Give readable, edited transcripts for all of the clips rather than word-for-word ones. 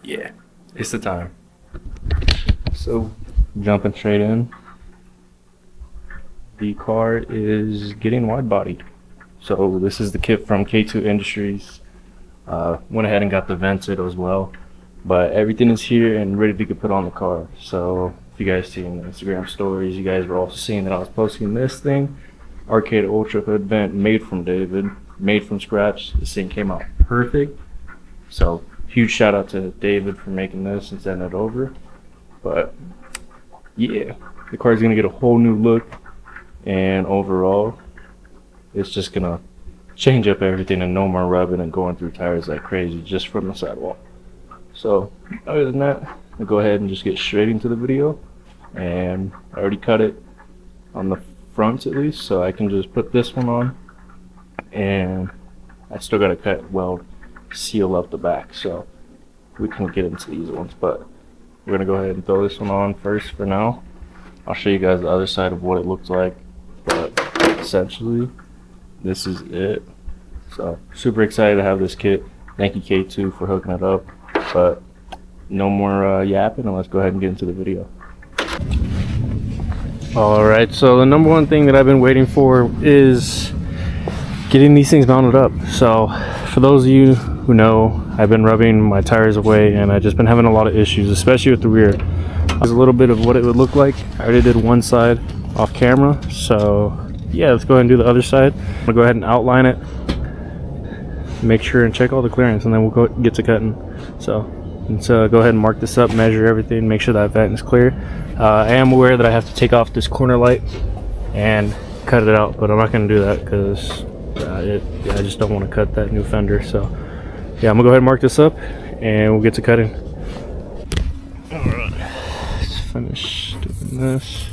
Yeah, it's the time. So, jumping straight in, the car is getting wide-bodied. So this is the kit from K2 Industries. Went ahead and got the vented as well, but everything is here and ready to get put on the car. So if you guys see in the Instagram stories, you guys were also seeing that I was posting this thing, Arcade Ultra hood vent, made from David, made from scratch. This thing came out perfect. So huge shout out to David for making this and sending it over. But yeah, the car's gonna get a whole new look, and overall it's just gonna change up everything and no more rubbing and going through tires like crazy just from the sidewall. So other than that, I'll go ahead and just get straight into the video. And I already cut it on the fronts at least, so I can just put this one on, and I still gotta cut, weld, seal up the back, so we can get into these ones. But we're gonna go ahead and throw this one on first for now. I'll show you guys the other side of what it looks like, but essentially this is it. So super excited to have this kit. Thank you K2 for hooking it up. But no more yapping, and let's go ahead and get into the video. Alright, so the number one thing that I've been waiting for is getting these things mounted up. So for those of you who know, I've been rubbing my tires away and I've just been having a lot of issues, especially with the rear. There's a little bit of what it would look like. I already did one side off camera, so yeah, let's go ahead and do the other side. I'm gonna go ahead and outline it, make sure and check all the clearance, and then we'll get to cutting. So let's go ahead and mark this up, measure everything, make sure that vent is clear. I am aware that I have to take off this corner light and cut it out, but I'm not going to do that because I just don't want to cut that new fender. So yeah, I'm gonna go ahead and mark this up and we'll get to cutting. Alright, let's finish doing this.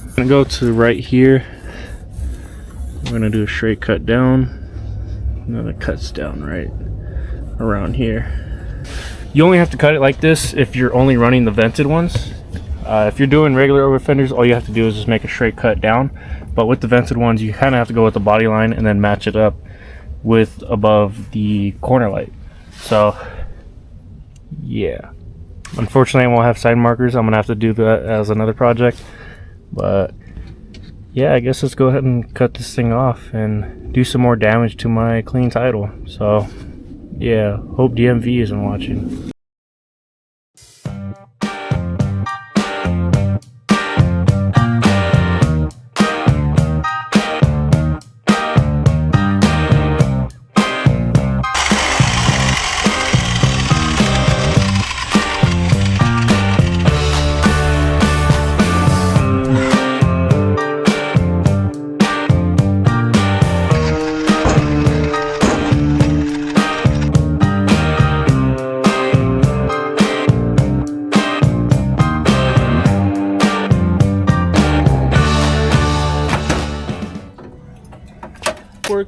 I'm gonna go to right here. We're gonna do a straight cut down, and then it cuts down right around here. You only have to cut it like this if you're only running the vented ones. If you're doing regular over fenders, all you have to do is just make a straight cut down. But with the vented ones, you kind of have to go with the body line and then match it up with above the corner light. So yeah, unfortunately I won't have side markers. I'm gonna have to do that as another project. But yeah, I guess let's go ahead and cut this thing off and do some more damage to my clean title. So yeah, hope DMV isn't watching.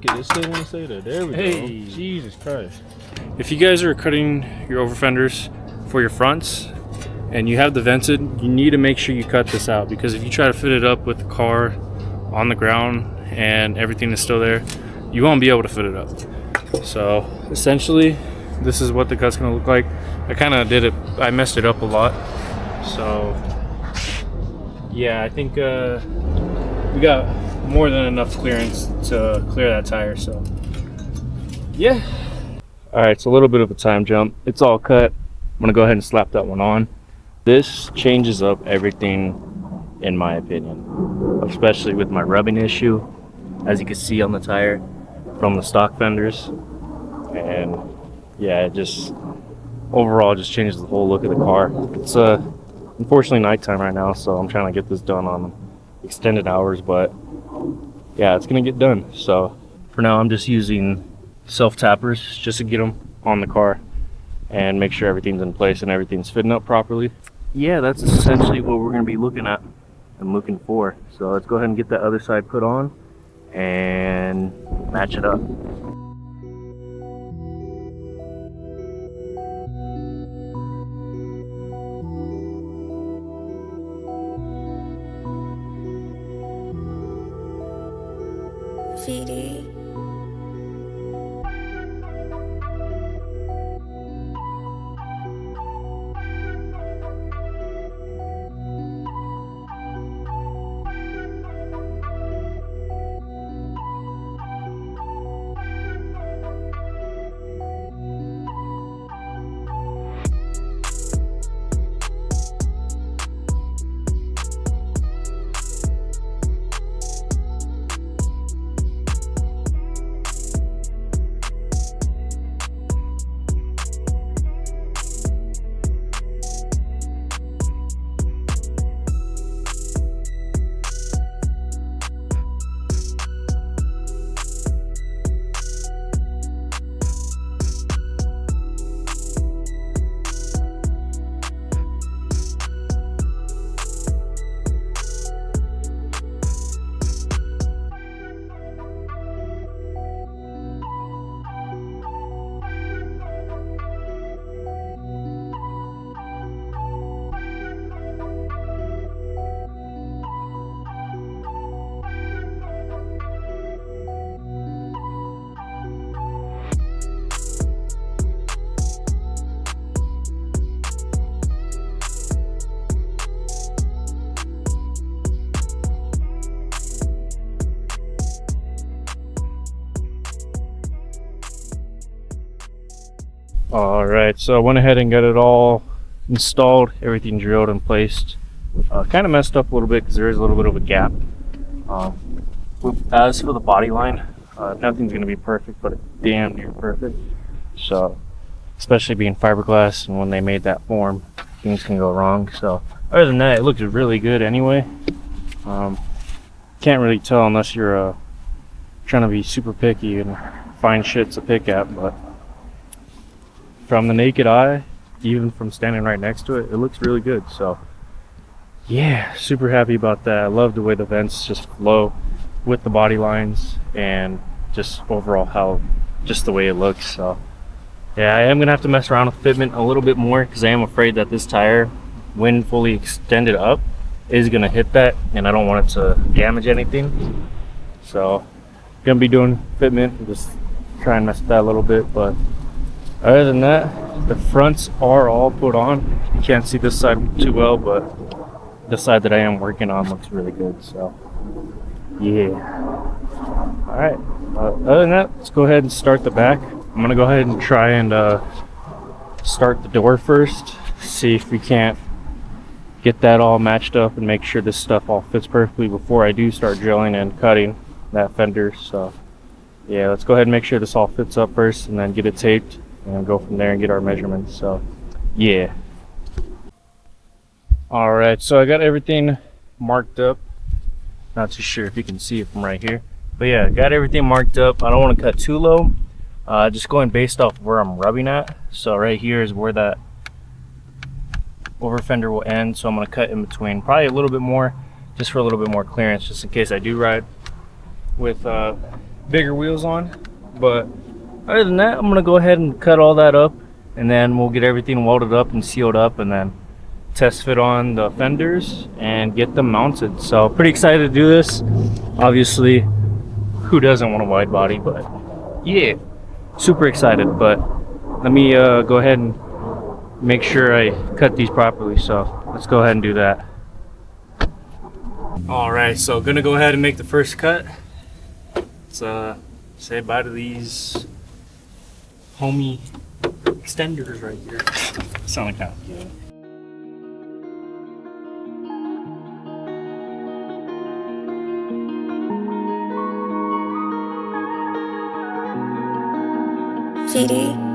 It still want to say that. There we go. Jesus Christ. If you guys are cutting your over fenders for your fronts and you have the vented, you need to make sure you cut this out, because if you try to fit it up with the car on the ground and everything is still there, you won't be able to fit it up. So essentially this is what the cut's gonna look like. I kind of did it, I messed it up a lot. So yeah, I think we got more than enough clearance to clear that tire. So yeah, all right, it's a little bit of a time jump. It's all cut. I'm gonna go ahead and slap that one on. This changes up everything in my opinion, especially with my rubbing issue, as you can see on the tire from the stock fenders. And yeah, it just overall just changes the whole look of the car. It's unfortunately nighttime right now, so I'm trying to get this done on extended hours, but yeah, it's gonna get done. So for now I'm just using self tappers just to get them on the car and make sure everything's in place and everything's fitting up properly. Yeah, that's essentially what we're gonna be looking at and looking for. So let's go ahead and get that other side put on and match it up. All right, so I went ahead and got it all installed, everything drilled and placed. Kind of messed up a little bit because there is a little bit of a gap. As for the body line, nothing's going to be perfect, but it's damn near perfect. So, especially being fiberglass, and when they made that form, things can go wrong. So, other than that, it looks really good anyway. Can't really tell unless you're trying to be super picky and find shit to pick at, but from the naked eye, even from standing right next to it, it looks really good. So yeah, super happy about that. I love the way the vents just flow with the body lines, and just overall how just the way it looks. So yeah, I am gonna have to mess around with fitment a little bit more, because I am afraid that this tire, when fully extended up, is gonna hit that, and I don't want it to damage anything. So gonna be doing fitment and just try and mess with that a little bit. But other than that, the fronts are all put on. You can't see this side too well, but the side that I am working on looks really good. So yeah. All right, other than that, let's go ahead and start the back. I'm gonna go ahead and try and start the door first, see if we can't get that all matched up and make sure this stuff all fits perfectly before I do start drilling and cutting that fender. So yeah, let's go ahead and make sure this all fits up first, and then get it taped and go from there and get our measurements. So yeah. All right, so I got everything marked up. Not too sure if you can see it from right here, but yeah, got everything marked up. I don't want to cut too low, just going based off where I'm rubbing at. So right here is where that over fender will end, so I'm going to cut in between, probably a little bit more, just for a little bit more clearance, just in case I do ride with bigger wheels on. But other than that, I'm going to go ahead and cut all that up, and then we'll get everything welded up and sealed up, and then test fit on the fenders and get them mounted. So pretty excited to do this. Obviously, who doesn't want a wide body? But yeah, super excited. But let me go ahead and make sure I cut these properly. So let's go ahead and do that. All right, so gonna go ahead and make the first cut. Let's say bye to these homey extenders right here. Sound kind of good. GD.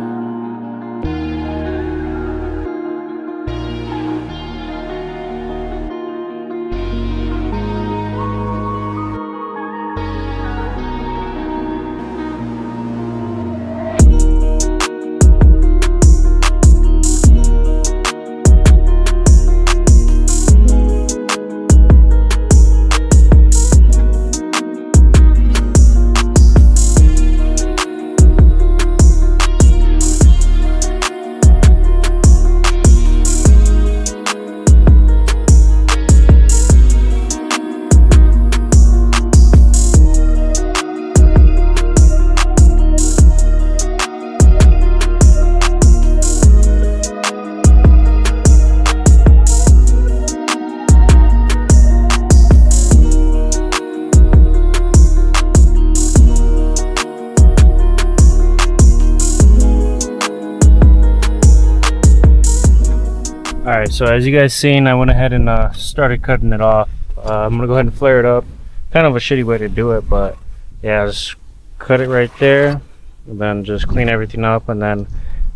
Alright, so as you guys seen, I went ahead and started cutting it off. I'm gonna go ahead and flare it up. Kind of a shitty way to do it, but yeah, just cut it right there, and then just clean everything up, and then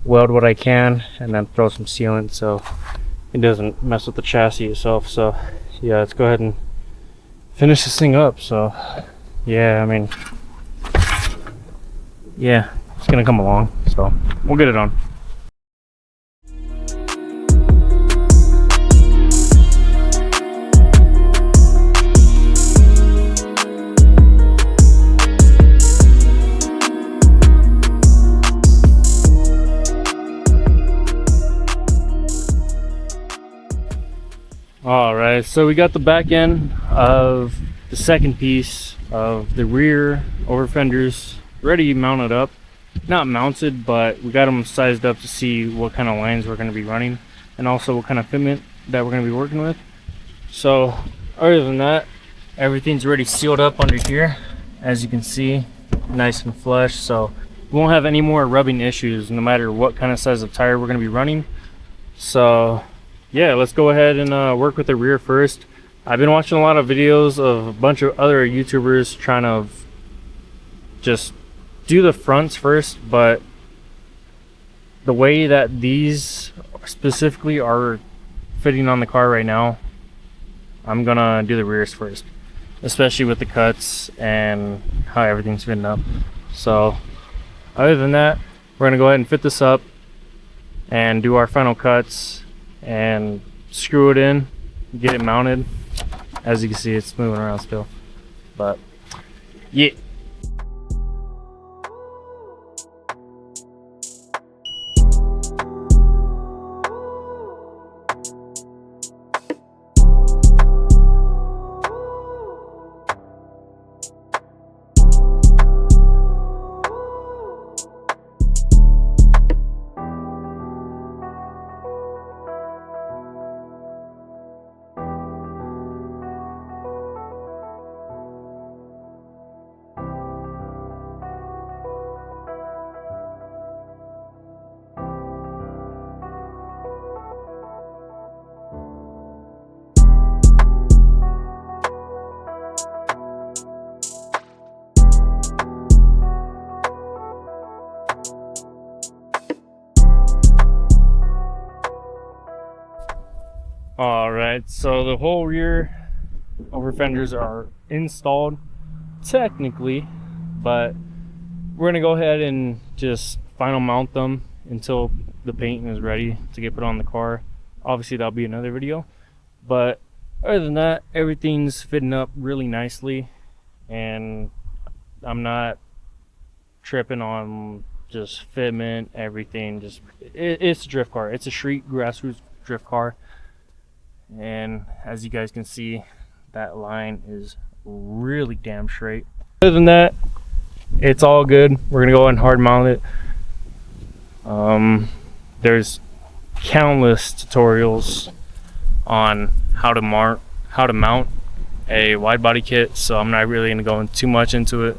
weld what I can, and then throw some sealant so it doesn't mess with the chassis itself. So yeah, let's go ahead and finish this thing up. So yeah, I mean, yeah, it's gonna come along, so we'll get it on. Alright, so we got the back end of the second piece of the rear over fenders ready mounted up. Not mounted, but we got them sized up to see what kind of lines we're going to be running, and also what kind of fitment that we're going to be working with. So other than that, everything's already sealed up under here, as you can see, nice and flush. So we won't have any more rubbing issues no matter what kind of size of tire we're going to be running. So yeah, let's go ahead and work with the rear first. I've been watching a lot of videos of a bunch of other YouTubers trying to just do the fronts first, but the way that these specifically are fitting on the car right now, I'm gonna do the rears first, especially with the cuts and how everything's fitting up. So other than that, we're gonna go ahead and fit this up and do our final cuts and screw it in, get it mounted. As you can see, it's moving around still, but yeah. All right, so the whole rear over fenders are installed technically, but we're gonna go ahead and just final mount them until the paint is ready to get put on the car. Obviously that'll be another video, but other than that, everything's fitting up really nicely, and I'm not tripping on just fitment, everything. Just it's a drift car. It's a street grassroots drift car. And as you guys can see, that line is really damn straight. Other than that, it's all good. We're gonna go ahead and hard mount it. There's countless tutorials on how to mount a wide body kit, so I'm not really gonna go too much into it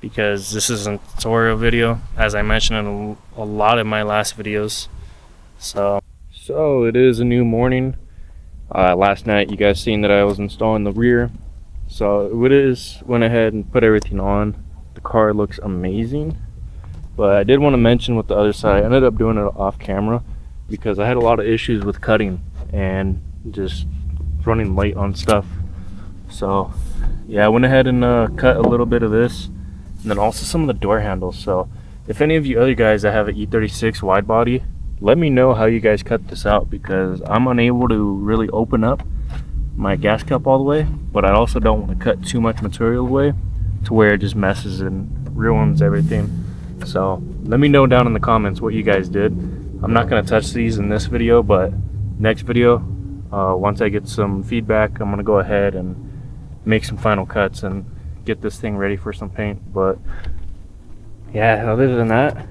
because this isn't a tutorial video, as I mentioned in a lot of my last videos. So it is a new morning. Last night you guys seen that I was installing the rear, so went ahead and put everything on. The car looks amazing, but I did want to mention with the other side, I ended up doing it off camera because I had a lot of issues with cutting and just running late on stuff. So yeah, I went ahead and cut a little bit of this, and then also some of the door handles. So if any of you other guys that have an E36 wide body, let me know how you guys cut this out, because I'm unable to really open up my gas cup all the way, but I also don't want to cut too much material away to where it just messes and ruins everything. So let me know down in the comments what you guys did. I'm not going to touch these in this video, but next video, once I get some feedback, I'm going to go ahead and make some final cuts and get this thing ready for some paint. But yeah, other than that,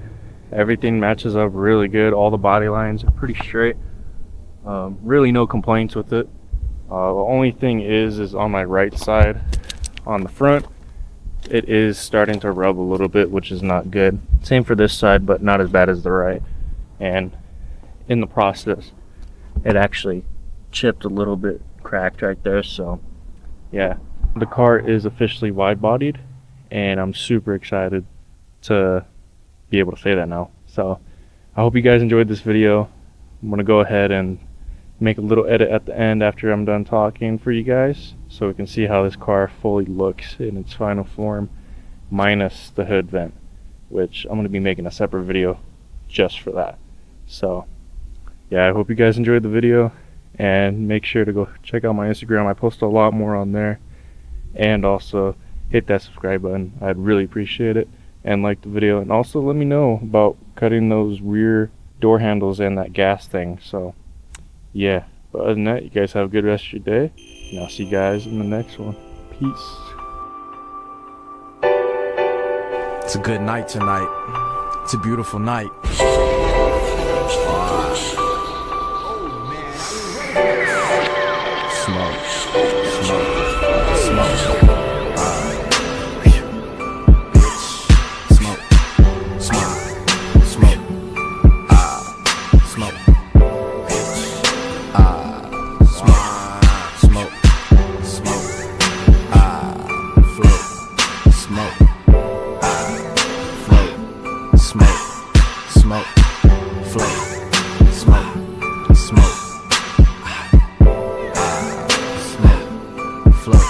everything matches up really good. All the body lines are pretty straight. Really no complaints with it. The only thing is on my right side on the front, it is starting to rub a little bit, which is not good. Same for this side, but not as bad as the right. And in the process, it actually chipped a little bit, cracked right there. So yeah, the car is officially wide-bodied, and I'm super excited to be able to say that now. So I hope you guys enjoyed this video. I'm gonna go ahead and make a little edit at the end after I'm done talking for you guys, so we can see how this car fully looks in its final form, minus the hood vent, which I'm gonna be making a separate video just for that. So yeah, I hope you guys enjoyed the video, and make sure to go check out my Instagram. I post a lot more on there, and also hit that subscribe button. I'd really appreciate it, and like the video, and also let me know about cutting those rear door handles and that gas thing. So yeah, but other than that, you guys have a good rest of your day, and I'll see you guys in the next one. Peace. It's a good night tonight. It's a beautiful night. Smoke, smoke, smoke. Smoke, smoke. smoke. Smoke, smoke, float, smoke, float, smoke, smoke, float, smoke, smoke, float.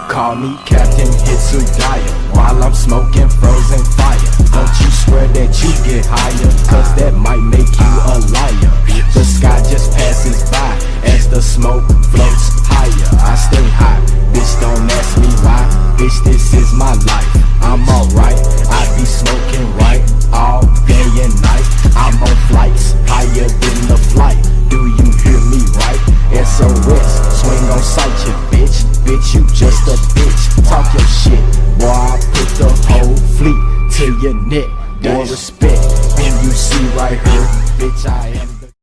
Call me Captain Hitsugaya while I'm smoking frozen fire. Don't you swear that you get higher, cause that might make you a liar. The sky just passes by as the smoke floats higher. I stay high, bitch, don't ask me why. Bitch, this is my life, I'm alright. I be smoking right all day and night. I'm on flights higher than the flight. Do you hear me right? SOS, swing on sight, you bitch. Bitch, you just a bitch. Talk your shit, boy, I put the whole fleet to your neck. Boy, respect, and you see right here, bitch, I am